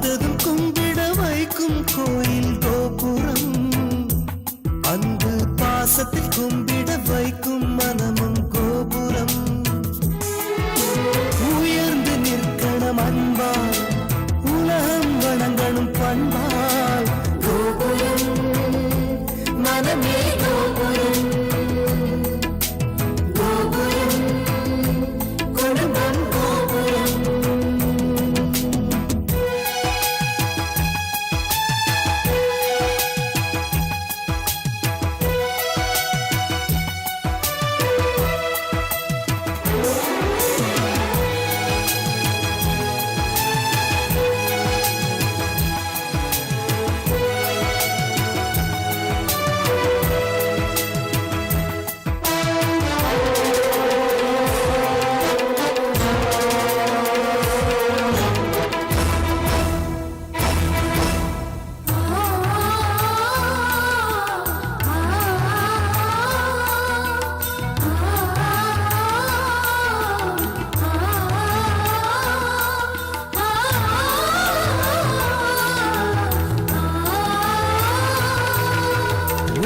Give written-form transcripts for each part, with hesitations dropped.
பார்த்ததும் கும்பிட வைக்கும் கோயில் கோபுரம், அன்பு பாசத்தில் கும்பிட வைக்கும் மனமும் கோபுரம். உயர்ந்து நிற்கணும் அன்பால், உலகம் வணங்கணும் பண்பால். கோபுரம் மனமே கோபுரம், கோபுரம் குடும்பம் கோபுரம்.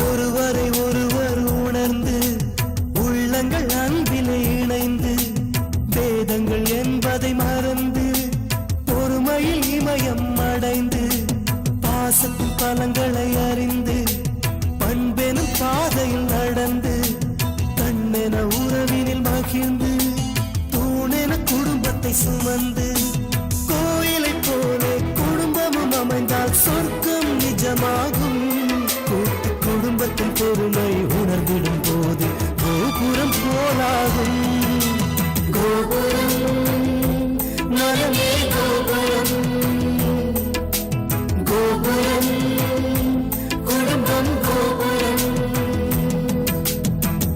ஒருவரை ஒருவர் உணர்ந்து உள்ளங்கள் அன்பிலே இணைந்து, வேதங்கள் என்பதை மறந்து பொறுமையில் இமயம் அடைந்து, பாசத்தின் பலங்களை அறிந்து பண்பெனும் பாதையில் நடந்து, கண்ணென உறவினில் மகிழ்ந்து தூணென குடும்பத்தை சுமந்து, கோயிலை போலே குடும்பமும் அமைந்தால் சொர்க்கம் நிஜமாகும். கூட்டு குடும்பத்தின் பொறுமை உணர்ந்திடும் போது கோபுரம் போலாகும். கோபுரம் மனமே கோபுரம், கோபுரம் குடும்பம் கோபுரம்.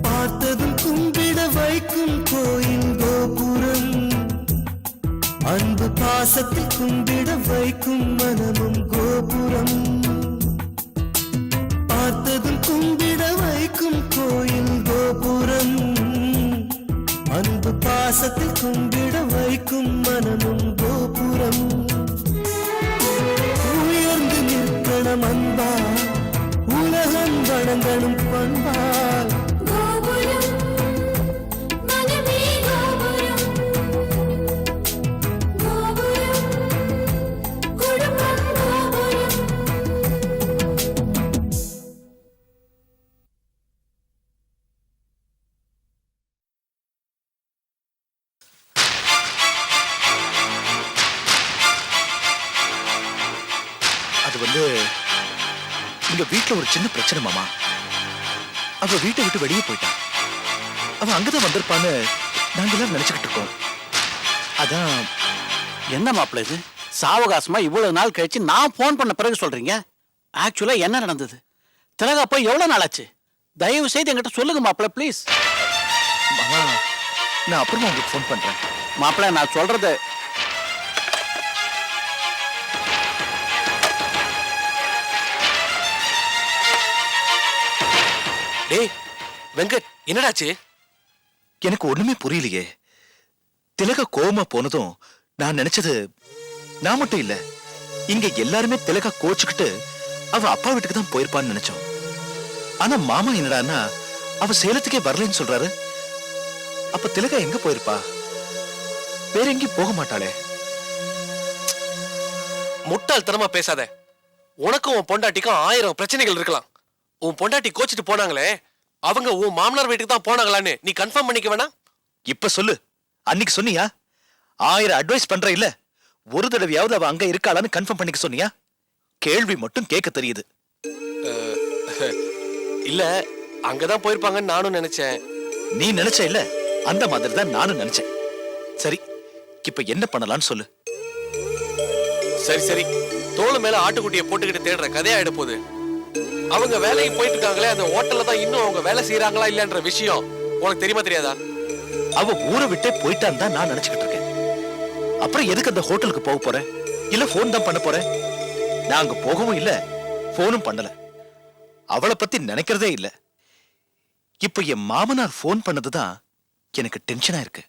பார்த்ததும் கும்பிட வைக்கும் கோயில் கோபுரம், அன்பு பாசத்தில் கும்பிட வைக்கும் மனமும் கோபுரம். பார்த்ததும் கும்பிட வைக்கும் கோயில் கோபுரம், அன்பு பாசத்தில் கும்பிட வைக்கும் மனமும் கோபுரம். உயர்ந்து நிற்கணும் அன்பால், உலகம் வணங்கணும் பண்பால். எங்க வீட்டுல ஒரு சின்ன பிரச்சனை மாமா. அவ வீட்டை விட்டு வெளியே போயிட்டான். அவன் அங்கதான் வந்திருப்பான்னு நாங்க எல்லாரும் நினைச்சுக்கிட்டு இருக்கோம். அதான். என்ன மாப்பிள்ள இது? சாவகாசமா இவ்வளவு நாள் கழிச்சு நான் போன் பண்ண பிறகு சொல்றீங்க. ஆக்சுவலா என்ன நடந்தது? திலகா போய் எவ்வளவு நாள் ஆச்சு? தயவு செய்து என்கிட்ட சொல்லுங்க மாப்பிள்ள ப்ளீஸ். மாமா நான் அப்புறமா உங்களுக்கு போன் பண்றேன். மாப்பிள்ள நான் சொல்றது டேய் வெங்கட், என்னடாச்சு? எனக்கு ஒண்ணுமே புரியலையே. திலக கோவமா போனதும் நான் நினைச்சது நான் மட்டும் இல்ல, இங்க எல்லாருமே திலகா கோச்சுக்கிட்டு அவ அப்பா வீட்டுக்கு தான் போயிருப்பான்னு நினைச்சோம். ஆனா மாமா என்னடான்னா அவ சேலத்துக்கே வரலன்னு சொல்றாரு. அப்ப திலகா எங்க போயிருப்பா? வேற எங்கேயும் போக மாட்டாளே. முட்டாள்தனமா பேசாத. உனக்கும் உன் பொண்டாட்டிக்கும் 1000 பிரச்சனைகள் இருக்கலாம். உன் பொண்டாட்டி கோச்சிட்டு போனாங்களே, அவங்க உன் மாமனார் வீட்டுக்கு தான் போனாங்களான்னு நீ கன்ஃபார்ம் பண்ணிக்க வேணாம்? இப்ப சொல்லு. அன்னைக்கு சொன்னியா? 1000 அட்வைஸ் பண்ற இல்ல, ஒரு தடவையாவது அவ அங்க இருக்காளான்னு கன்ஃபார்ம் பண்ணிக்க சொன்னியா? கேள்வி மட்டும் கேட்க தெரியுது. இல்ல, அங்கதான் போயிருப்பாங்கன்னு நானும் நினைச்சேன். நீ நினைச்ச இல்ல, அந்த மாதிரி தான் நானும் நினைச்சேன். சரி, இப்ப என்ன பண்ணலாம்னு சொல்லு. சரி சரி, தோளு மேல ஆட்டுக்குட்டியை போட்டுக்கிட்டு தேடுற கதையாயிட போகுது. அவங்க வேலைக்கு போயிட்டு இருக்காங்களே, அந்த ஹோட்டல்ல தான் இன்னும் அவங்க வேலை செய்யறாங்களா இல்லன்ற விஷயம் உனக்கு தெரியுமா தெரியாதா? அவ ஊரை விட்டே போயிட்டான்னு தான் நான் நினைச்சுக்கிட்டு இருக்கேன். அப்புறம் எதுக்கு அந்த ஹோட்டலுக்கு போக போறேன்? இல்ல போன் தான் பண்ண போறேன்? நான் அங்க போகவும் இல்ல, போனும் பண்ணல. அவளை பத்தி நினைக்கிறதே இல்ல. இப்ப என் மாமனார் போன் பண்ணதுதான் எனக்கு டென்ஷனா இருக்கு.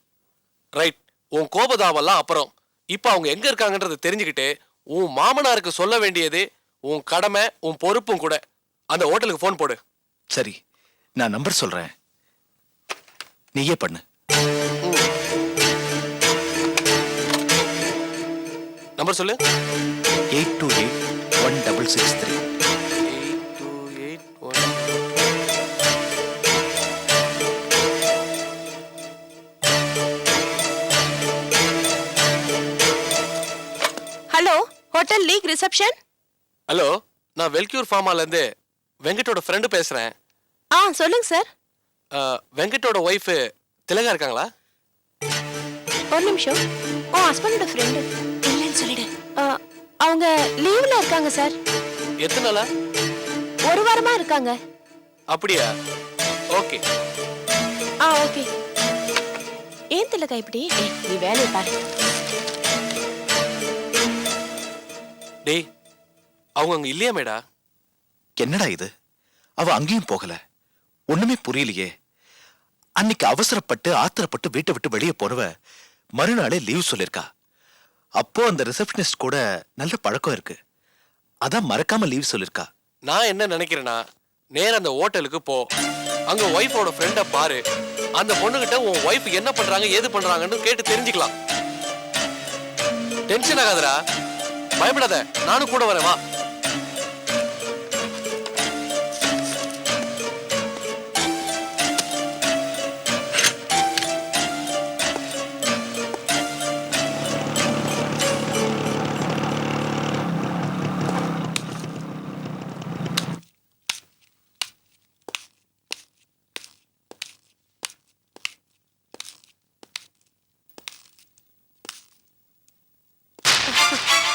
ரைட், உன் கோபதாவெல்லாம் அப்புறம் இப்ப அவங்க எங்க இருக்காங்கன்றத தெரிஞ்சுக்கிட்டு உன் மாமனாருக்கு சொல்ல வேண்டியது உன் கடமை, உன் பொறுப்பும் கூட. அந்த ஹோட்டலுக்கு போன் போடு. சரி, நான் நம்பர் சொல்றேன், நீயே பண்ணு. நம்பர் சொல்லு. 82816663. 8281. ஹலோ, ஹோட்டல் லீக் ரிசப்ஷன். ஹலோ, நான் வெல்கியூர் ஃபார்மால இருந்து வெங்கட்டோட ஃப்ரெண்டு பேசுறேன். சொல்லுங்க சார். வெங்கட்டோட ஒய்ஃப் திலகா இருக்காங்களா? ஒரு நிமிஷம். ஹஸ்பண்டோட ஃப்ரெண்டு இல்லைன்னு சொல்லிடு. அவங்க லீவ்ல இருக்காங்க சார். எத்தனை நாளா? ஒரு வாரமா இருக்காங்க. அப்படியா? ஓகே. ஓகே. ஏன் திலகா இப்படி? நீ வேலையை பாரு. டேய், அவங்க அங்க இல்லையா மேடா? என்னடா இது, அவ அங்கேயும் போகல, ஒண்ணுமே புரியலையே. அன்னைக்கு அவசரப்பட்டு ஆத்திரப்பட்டு வீட்டை விட்டு வெளியே போறவ மறுநாளே லீவ் சொல்லிருக்கா. அப்போ அந்த ரிசப்ஷனிஸ்ட் கூட நல்ல பழக்கம் இருக்கு, அதான் மறக்காம லீவ் சொல்லிருக்கா. நான் என்ன நினைக்கிறேன்னா, நேரா அந்த ஹோட்டலுக்கு போ, அங்க ஒய்ஃபோட ஃப்ரெண்ட பாரு, அந்த பொண்ணுகிட்ட உன் ஒய்ஃப் என்ன பண்றாங்க ஏது பண்றாங்கன்னு கேட்டு தெரிஞ்சுக்கலாம். டென்ஷன் ஆகாதடா, பயப்படாத, நானும் கூட வரேன், வா.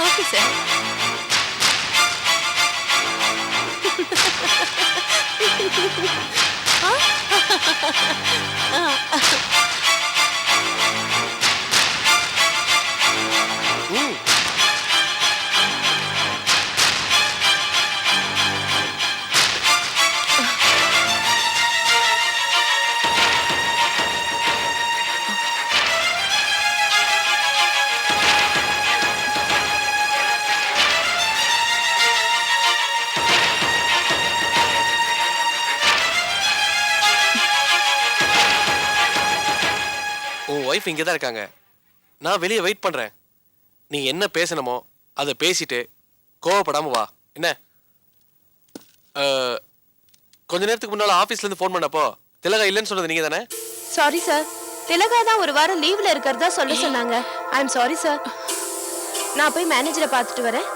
Okay sir. உன் ஒய்ஃப் இங்கே தான் இருக்காங்க, நான் வெளியே வெயிட் பண்றேன். நீ என்ன பேசணுமோ அதை பேசிட்டு கோவப்படாம வா. என்ன? கொஞ்ச நேரத்துக்கு முன்னால ஆபீஸ்ல இருந்து ஃபோன் பண்ணப்போ திலகா இல்லைன்னு சொன்னது நீங்க தானே? சாரி சார், திலகா தான் ஒரு வாரம் லீவ்ல இருக்கிறதா சொல்ல சொன்னாங்க. I am sorry sir. நான் போய் மேனேஜரை பார்த்துட்டு வரேன்.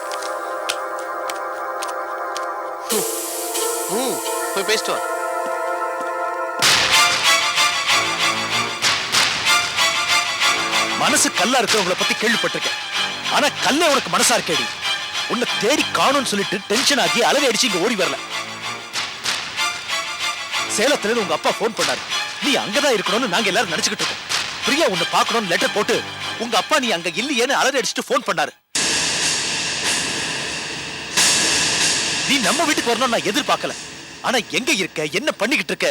போய் பேசிட்டு வா. மனசு கல்லா இருக்கிறவங்கள பத்தி கேள்விப்பட்டிருக்கேன், ஆனா கல்லே உனக்கு மனசா இருக்கேடி. உன்னை தேடி காணும்னு சொல்லிட்டு டென்ஷன் ஆகி அலறி அடிச்சு இங்க ஓடி வரல. சேலத்துல உங்க அப்பா போன் பண்ணாரு, நீ அங்கதான் இருக்கணும்னு நாங்க எல்லாரும் நினைச்சுக்கிட்டு இருக்கோம். பிரியா உன்னை பார்க்கணும்னு லெட்டர் போட்டு உங்க அப்பா நீ அங்க இல்லையேன்னு அலறி அடிச்சுட்டு போன் பண்ணாரு. நீ நம்ம வீட்டுக்கு வரணும்னு நான் எதிர்பார்க்கல, ஆனா எங்க இருக்க, என்ன பண்ணிக்கிட்டு இருக்க,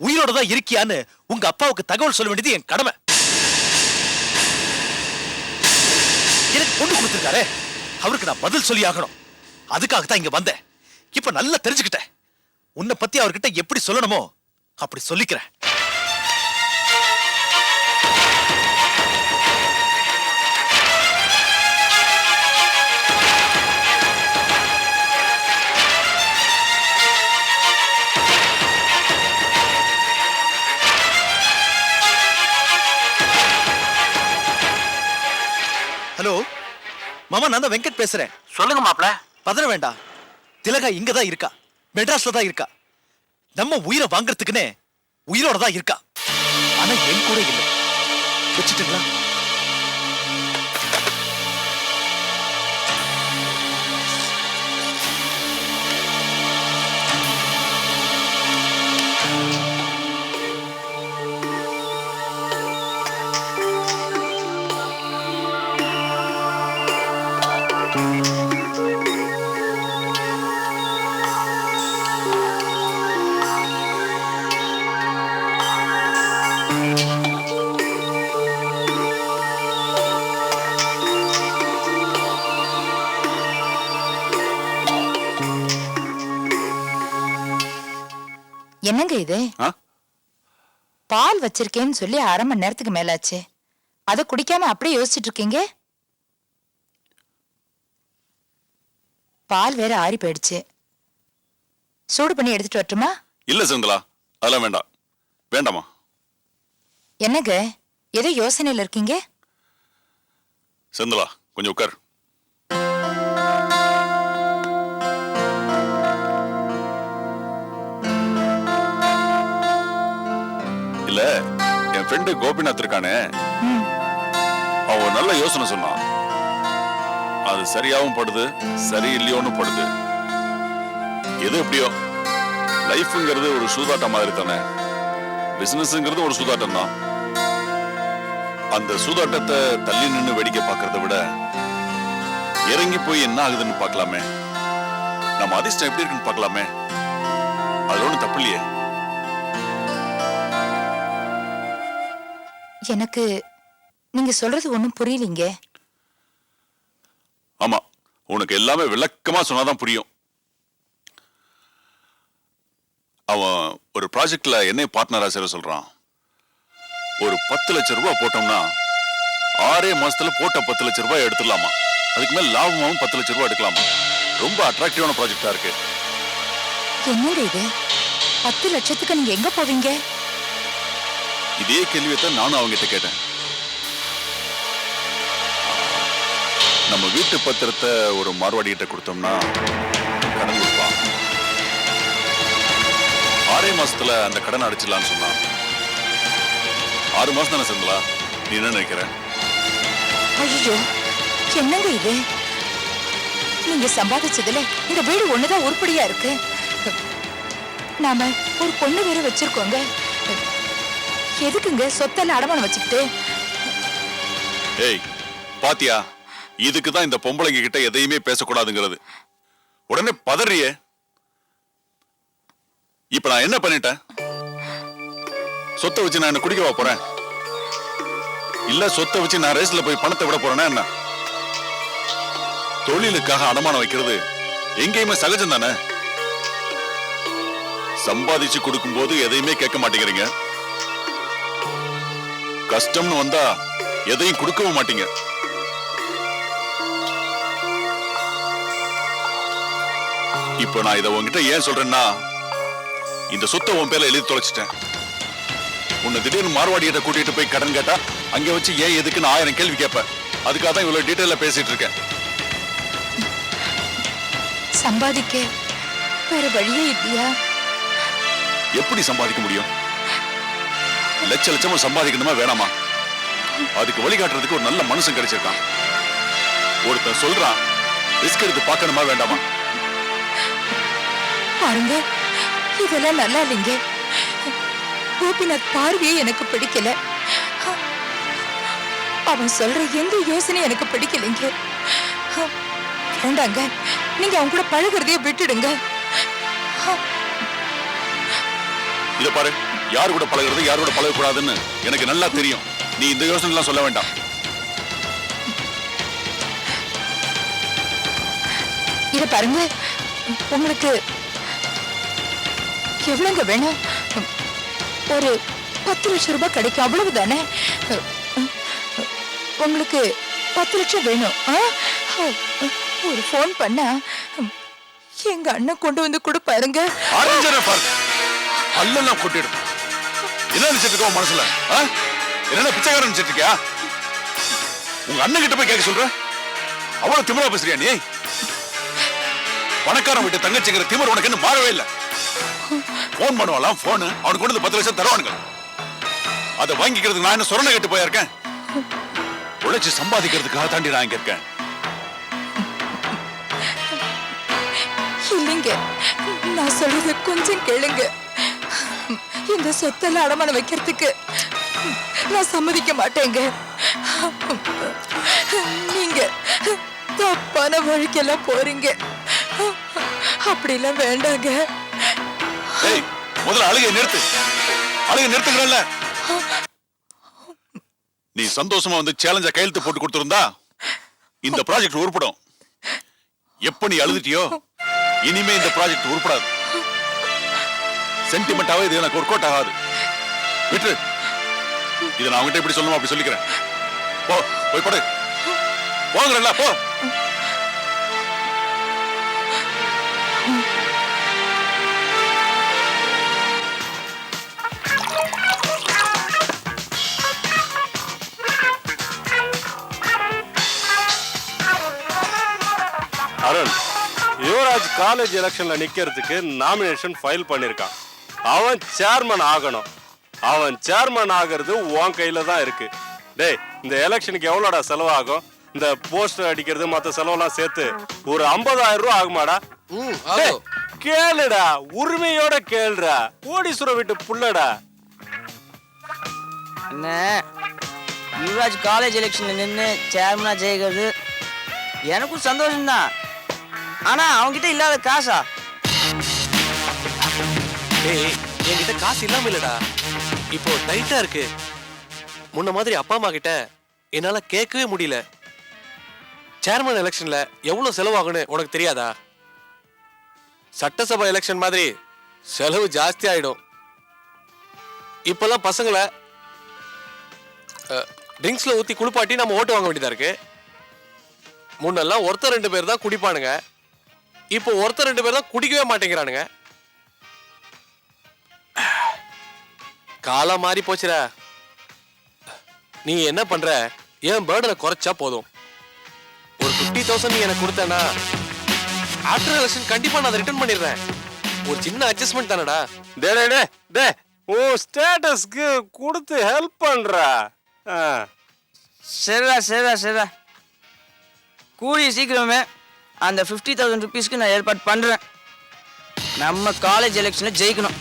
உயிரோட தான் இருக்கியான்னு உங்க அப்பாவுக்கு தகவல் சொல்ல வேண்டியது என் கடமை. எனக்கு பொண்ணு கொடுத்திருக்காரே, அவருக்கு நான் பதில் சொல்லி ஆகணும். அதுக்காகத்தான் இங்க வந்தேன். இப்ப நல்லா தெரிஞ்சுக்கிட்டேன், உன்னை பத்தி அவர்கிட்ட எப்படி சொல்லணுமோ அப்படி சொல்லிக்கிறேன். ஹலோ மாமா, நான் தான் வெங்கட் பேசுறேன். சொல்லுங்க மாப்ள. பதற வேண்டாம், திலகா இங்க தான் இருக்கா, மெட்ராஸ்ல தான் இருக்கா. நம்ம உயிரை வாங்குறதுக்குன்னே உயிரோட தான் இருக்கா, ஆனா என் கூட இல்லை. வச்சுட்டுங்களா? என்னங்க இது? ஆ? பால் வச்சிருக்கேன்னு சொல்லி 1/2 மணி நேரத்துக்கு மேலாச்சு. அதை குடிக்காம அப்படியே யோசிச்சுட்டு இருக்கீங்க? பால் வேற ஆறி போயிடுச்சு. சூடு பண்ணி எடுத்துட்டு வரட்டுமா? இல்ல செந்திலா, அதெல்லாம் வேண்டாம். வேண்டாமா? என்னங்க ஏதோ யோசனையில இருக்கீங்க? செந்திலா, கொஞ்சம் உட்கார். இல்ல, என் ஃப்ரெண்டு கோபிநாத் இருக்கானே, ம். அவன் ஒரு நல்ல யோசனை சொன்னான். அது சரியாவும் படுது, சரியில்லையோன்னு படுது. எது எப்படியோ, லைஃப்ங்கிறது ஒரு சூதாட்டம் மாதிரி தானே. பிசினஸ்ங்கிறது ஒரு சூதாட்டம் தான். அந்த சூதாட்டத்தை தள்ளி நின்று வேடிக்கை பார்க்கறத விட இறங்கி போய் என்ன ஆகுதுன்னு பார்க்கலாமே. நம்ம அதிர்ஷ்டம் எப்படி இருக்குன்னு பார்க்கலாமே. அதுல ஒண்ணும் தப்பு இல்லையே. எனக்கு நீங்க சொல்றது ஒண்ணும் புரியலீங்க. ஆமா, உனக்கு எல்லாமே விளக்கமா சொன்னாதான் புரியும். அவன் ஒரு ப்ராஜெக்ட்ல என்னை பார்ட்னரா சேர சொல்றான். ஒரு 10 லட்சம் ரூபாய் போட்டோம்னா 6 மாசத்துல போட்ட 10 லட்சம் ரூபாய் எடுத்துடலாமா. அதுக்கு மேல லாபமாவும் 10 லட்சம் ரூபாய் எடுக்கலாமா. ரொம்ப அட்ராக்டிவான ப்ராஜெக்டா இருக்கு. என்னங்க இது? 10 லட்சத்துக்கு நீங்க எங்க போவீங்க? இதே கேள்வியத்தான் நானும் அவங்ககிட்ட கேட்டேன். நம்ம வீட்டு பத்திரத்தை ஒரு மார்வாடிகிட்ட கொடுத்தோம்னா கடன் கொடுப்பான். 6 மாசத்துல அந்த கடன் அடிச்சிடலான்னு சொன்னான். 6 மாசம் தானே செந்திலா, நீ என்ன நினைக்கிற? ஐயோ, என்னங்க இது? நீங்க சம்பாதிச்சதுல இந்த வீடு ஒண்ணுதான் உருப்படியா இருக்கு. நாம ஒரு பொண்ணு வேற வச்சிருக்கோங்க. எதுக்குங்க சொத்தெல்லாம் அடமானம் வச்சுக்கிட்டு? ஏய், பாத்தியா, இதுக்குதான் இந்த பொம்பளைங்க கிட்ட எதையுமே பேசக்கூடாதுங்கிறது. உடனே பதறியே. இப்ப நான் என்ன பண்ணிட்டேன்? சொத்தை வச்சு நான் என்ன குடிக்கவா போறேன்? இல்ல சொத்தை வச்சு நான் ரேஸ்ல போய் பணத்தை விட போறேன்னா என்ன? தொழிலுக்காக அடமானம் வைக்கிறது எங்கேயுமே சகஜம் தானே. சம்பாதிச்சு கொடுக்கும் போது எதையுமே கேட்க மாட்டேங்கிறீங்க. கஷ்டம்னு வந்தா எதையும் கொடுக்கவும் மாட்டீங்க. இப்ப நான் இதை உங்ககிட்ட ஏன் சொல்றேன்னா, இந்த சொத்தை உன் பேர்ல எழுதி தொலைச்சிட்டேன். உன்னை திடீர்னு மார்வாடிகிட்ட கூட்டிட்டு போய் கடன் கேட்டா அங்க வச்சு ஏன் எதுக்குன்னு 1000 கேள்வி கேட்பேன். அதுக்காக தான் இவ்வளவு டீட்டெயிலா பேசிட்டு இருக்கேன். சம்பாதிக்க வேற வழியே இல்லையா? எப்படி சம்பாதிக்க முடியும்? லட்சமா சம்பாதிக்கணுமா வேணாமா? அதுக்கு வழிகாட்டுறதுக்கு ஒரு நல்ல மனுஷன் கிடைச்சிருக்கான். ஒருத்தன் சொல்றான், ரிஸ்க் எடுத்து பார்க்கணுமா வேண்டாமா? பாருங்க, இதெல்லாம் நல்லா இல்லைங்க. கோபிநாத் பார்வையே எனக்கு பிடிக்கல. அவன் சொல்ற எந்த யோசனை எனக்கு பிடிக்கலைங்க. வேண்டாங்க, நீங்க அவங்க கூட பழகுறதையே விட்டுடுங்க. இத பாரு, யாரு கூட பழகுறது யாரு கூட பழகக்கூடாதுன்னு எனக்கு நல்லா தெரியும். நீ இந்த யோசனை எல்லாம் சொல்ல வேண்டாம். இத பாருங்க, உங்களுக்கு எவ்வளவுங்க வேணும்? ஒரு 10 லட்சம் ரூபாய் கிடைக்கும், அவ்வளவுதானே? உங்களுக்கு 10 லட்சம் வேணும். ஒரு போன் பண்ணா எங்க அண்ணன் கொண்டு வந்து கொடுப்பாருங்க. அல்லெல்லாம் கொட்டிடும். என்ன நினைச்சிட்டு இருக்க மனசுல? என்ன பிச்சைக்காரன் நினைச்சிட்டு இருக்கியா? உங்க அண்ணன் கிட்ட போய் கேட்க சொல்ற? அவ்வளவு திமிரா பேசுறியா நீ? பணக்காரன் விட்டு தங்கச்சிங்கிற திமிர் உனக்கு என்ன மாறவே இல்லை. போன் பண்ணுவாளாம், போன் அவனுக்கு கொண்டு 10 லட்சம் தருவானுங்க. அதை வாங்கிக்கிறதுக்கு நான் என்ன சொரணை கேட்டு போயிருக்கேன்? உழைச்சு சம்பாதிக்கிறதுக்காக தாண்டி நான் இங்க இருக்கேன். இல்லைங்க, நான் சொல்றது கொஞ்சம் கேளுங்க. இந்த சொத்தெல்லாம் அடமானம் வைக்கிறதுக்கு நான் சம்மதிக்க மாட்டேங்க. நீங்க தப்பான வழிக்கெல்லாம் போறீங்க. அப்படிலாம் வேண்டாங்க. முதல்ல அழுகை நிறுத்து. அழுகை நிறுத்துக்கிறல்ல. நீ சந்தோஷமா வந்து சேலஞ்ச கையெழுத்து போட்டு கொடுத்திருந்தா இந்த ப்ராஜெக்ட் உருப்படும். எப்ப நீ அழுதுட்டியோ இனிமே இந்த ப்ராஜெக்ட் உருப்படாது. சென்டிமெண்டாவே இது எனக்கு ஒர்க் அவுட் ஆகாது. விட்டு இதை நான் அவங்ககிட்ட எப்படி சொல்லணும் அப்படி சொல்லிக்கிறேன். போ போய் படு. போங்கறல்ல போ. அருண், யுவராஜ் காலேஜ் எலெக்ஷன்ல நிக்கிறதுக்கு நாமினேஷன் ஃபைல் பண்ணிருக்கான். அவன் சேர்மன் ஆகணும். அவன் சேர்மன் ஆகிறது உன் கையில தான் இருக்கு. டேய், இந்த எலெக்ஷனுக்கு எவ்வளோடா செலவாகும்? இந்த போஸ்டர் அடிக்கிறது மற்ற செலவெல்லாம் சேர்த்து ஒரு 50,000 ரூபா ஆகுமாடா? டேய், கேளுடா, உரிமையோட கேளுடா. கோடீஸ்வரம் வீட்டு புள்ளடா. என்ன யுவராஜ் காலேஜ் எலெக்ஷன்ல நின்று சேர்மனா ஜெயிக்கிறது எனக்கும் சந்தோஷம்தான். ஆனா அவன்கிட்ட இல்லாத காசா? டேய், என்கிட்ட காசு இல்லாம இல்லடா, இப்போ டைட்டா இருக்கு. முன்ன மாதிரி அப்பா அம்மா கிட்ட என்னால கேட்கவே முடியல. சேர்மன் எலெக்ஷன்ல எவ்வளவு செலவாகும்னு உனக்கு தெரியாதா? சட்டசபை எலெக்ஷன் மாதிரி செலவு ஜாஸ்தி ஆயிடும். இப்பெல்லாம் பசங்களை ட்ரிங்க்ஸ்ல ஊத்தி குளிப்பாட்டி நம்ம ஓட்டு வாங்க வேண்டியதா இருக்கு. முன்னெல்லாம் ஒருத்தர் 2 பேர் தான் குடிப்பானுங்க. இப்போ ஒருத்தர் 2 பேர் தான் குடிக்கவே மாட்டேங்கிறானுங்க. காலம் மாறி போச்சுடா. நீ என்ன பண்ற? என் பேர்டனை குறைச்சா போதும். ஒரு 50,000 நீ எனக்கு கொடுத்தனா ஆஃப்டர் எலெக்ஷன் கண்டிப்பா நான் அதை ரிட்டர்ன் பண்ணிடுறேன். ஒரு சின்ன அட்ஜஸ்ட்மெண்ட் தானடா. டே டே டே டே, உன் ஸ்டேட்டஸ்க்கு கொடுத்து ஹெல்ப் பண்றா. சரிடா. கூடிய சீக்கிரமே அந்த 50,000 ருபீஸ்க்கு நான் ஏற்பாடு பண்றேன். நம்ம காலேஜ் எலெக்ஷன்ல ஜெயிக்கணும்.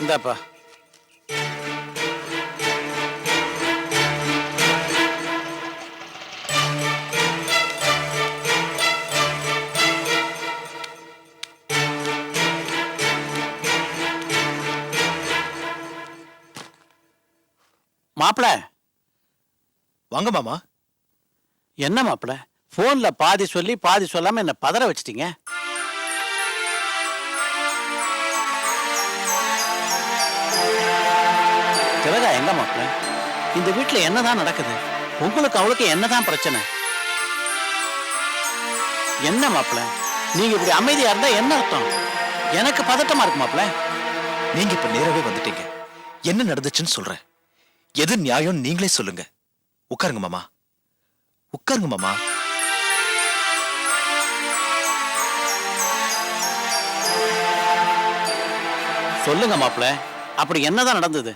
இந்தாப்பா. மாப்பிள, வாங்க மாமா. என்ன மாப்பிள, போன்ல பாதி சொல்லி பாதி சொல்லாம என்ன பதற வச்சிட்டீங்க? திலகா எங்க மாப்பிள? இந்த வீட்டுல என்னதான் நடக்குது? உங்களுக்கு அவளுக்கு என்னதான் பிரச்சனை? என்ன மாப்பிள, நீங்க இப்படி அமைதியா இருந்தா என்ன அர்த்தம்? எனக்கு பதட்டமா இருக்கு மாப்பிள. நீங்க இப்ப நேரவே வந்துட்டீங்க. என்ன நடந்துச்சுன்னு சொல்றேன். எது நியாயம் நீங்களே சொல்லுங்க. உட்காருங்க மாமா, உட்காருங்க மாமா. சொல்லுங்க மாப்பிள, அப்படி என்னதான் நடந்தது?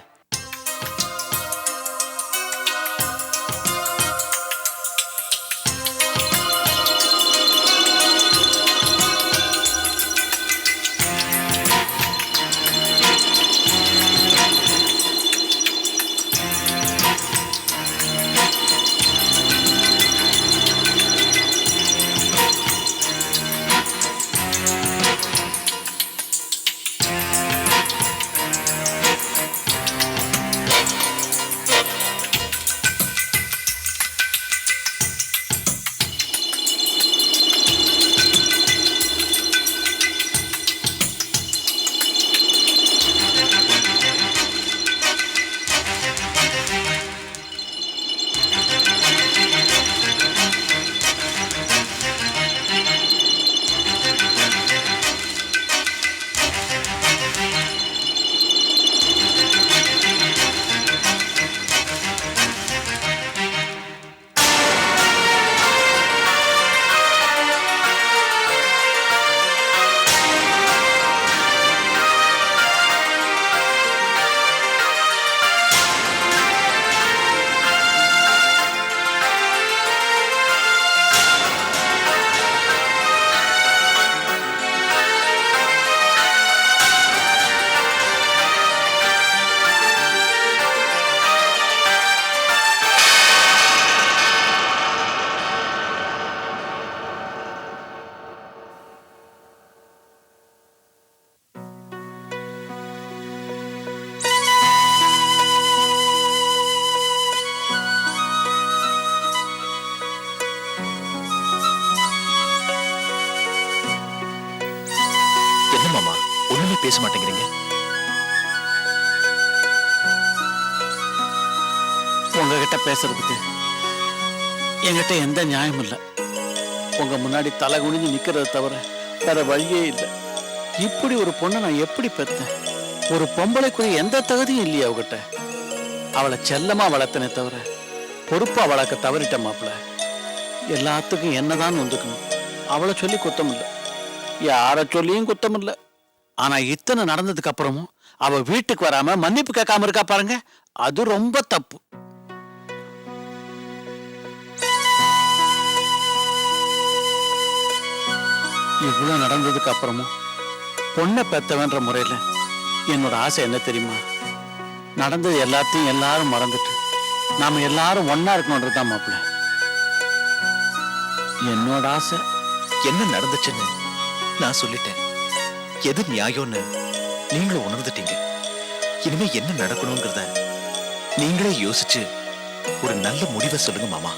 பேச மாட்டேங்கிறீங்க? உங்ககிட்ட பேசுறதுக்கு என்கிட்ட எந்த நியாயமும் இல்லை. உங்க முன்னாடி தலை குனிஞ்சு நிக்கிறத தவிர வேற வழியே இல்லை. இப்படி ஒரு பொண்ணை நான் எப்படி பெற்றேன்? ஒரு பொம்பளைக்குரிய எந்த தகுதியும் இல்லையா அவகிட்ட? அவளை செல்லமா வளர்த்தனே தவிர பொறுப்பா வளர்க்க தவறிட்ட மாப்பிள்ள. எல்லாத்துக்கும் என்னதான் ஒந்துக்கணும். அவளை சொல்லி குத்தம் இல்லை, யார சொல்லியும் குத்தம் இல்லை. ஆனா இத்தனை நடந்ததுக்கு அப்புறமும் அவ வீட்டுக்கு வராம மன்னிப்பு கேட்காம இருக்கா பாருங்க, அது ரொம்ப தப்பு. இவ்வளவு நடந்ததுக்கு அப்புறமும் பொண்ணை பெத்தவன்ற முறையில என்னோட ஆசை என்ன தெரியுமா? நடந்தது எல்லாத்தையும் எல்லாரும் மறந்துட்டு நாம எல்லாரும் ஒன்னா இருக்கணும்ன்றதுதான் மாப்பிள்ள என்னோட ஆசை. என்ன நடந்துச்சுன்னு நான் சொல்லிட்டேன். எது நியாயம்னு நீங்களும் உணர்ந்துட்டீங்க. இனிமே என்ன நடக்கணுங்கிறத நீங்களே யோசிச்சு ஒரு நல்ல முடிவை சொல்லுங்க மாமா.